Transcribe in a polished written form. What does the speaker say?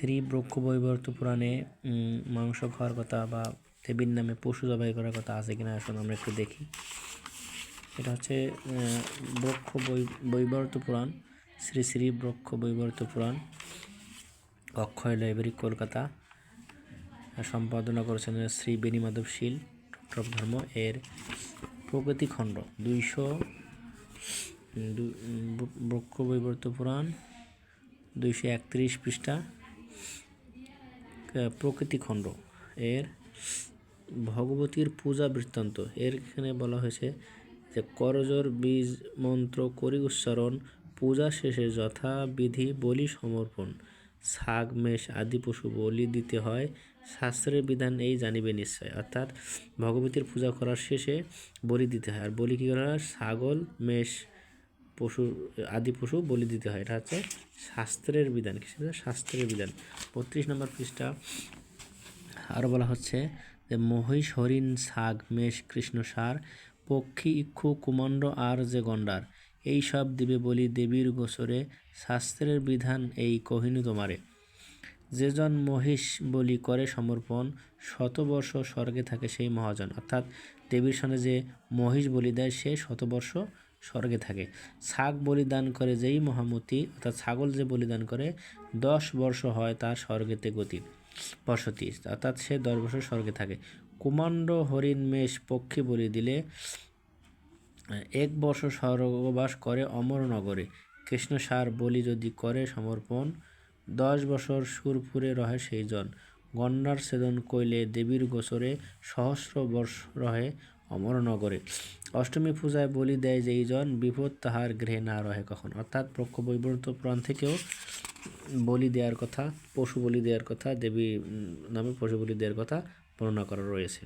শ্রী ব্রহ্মবৈবর্ত পুরাণে মাংস খাওয়ার কথা বা দেবীর নামে পশু জবাই করার কথা আছে কিনা আসলে আমরা একটু দেখি। এটা হচ্ছে বৈবর্ত পুরাণ, শ্রী শ্রী বৈবর্ত পুরাণ, অক্ষয় লাইব্রেরি, কলকাতা। সম্পাদনা করেছেন শ্রী বেণীমাধব শীল, ডক্টর অফ ধর্ম। এর প্রকৃতি খণ্ড 200, বৈবর্ত পুরাণ 231 পৃষ্ঠা, প্রকৃতি খণ্ড। এর ভগবতীর পূজা বৃত্তান্ত। এর এখানে বলা হয়েছে যে করজোর বীজ মন্ত্র করি উচ্চারণ, পূজা শেষে যথাবিধি বলি সমর্পণ, ছাগ মেষ আদি পশু বলি দিতে হয়, শাস্ত্রের বিধান এই জানিবে নিশ্চয়। অর্থাৎ ভগবতীর পূজা করার শেষে বলি দিতে হয়। আর বলি কী করা হয়? ছাগল, মেষ, পশু আদি পশু বলি দিতে হয়। এটা হচ্ছে শাস্ত্রের বিধান। শাস্ত্রের বিধান। 32 নম্বর পৃষ্ঠা আরও বলা হচ্ছে যে মহিষ, হরিণ, ছাগ, মেষ, কৃষ্ণ সার, পক্ষী, ইক্ষু, কুমণ্ড আর যে গণ্ডার, এই সব দিবে বলি দেবীর গোচরে, শাস্ত্রের বিধান এই কহিনু তোমারে। যেজন মহিষ বলি করে সমর্পণ, শতবর্ষ স্বর্গে থাকে সেই মহাজন। অর্থাৎ দেবীর সামনে যে মহিষ বলি দেয় সে শতবর্ষ স্বর্গে থাকে। ছাগ বলিদান করে যেই মহামতি, অর্থাৎ ছাগল যে বলিদান করে 10 বর্ষ হয় তার স্বর্গেতে গতি বসতি, অর্থাৎ সে 10 বছর স্বর্গে থাকে। কুমাণ্ড, হরিণ, মেষ, পক্ষী বলি দিলে 1 বর্ষ স্বর্গবাস করে অমর নগরে। কৃষ্ণ সার বলি যদি করে সমর্পণ, 10 বছর সুরপুরে রহে সেই জন। গণ্ডার ছেদন কইলে দেবীর গোচরে, সহস্র বর্ষ রহে অমর নগরে। অষ্টমী পূজায় বলি দেয় যেই জন, বিপদ তাহার গৃহে না রহে কখন। অর্থাৎ বৈবর্ত পুরাণ থেকেও বলি দেওয়ার কথা, পশু বলি দেওয়ার কথা, দেবী নামে পশু বলি দেওয়ার কথা বর্ণনা করা রয়েছে।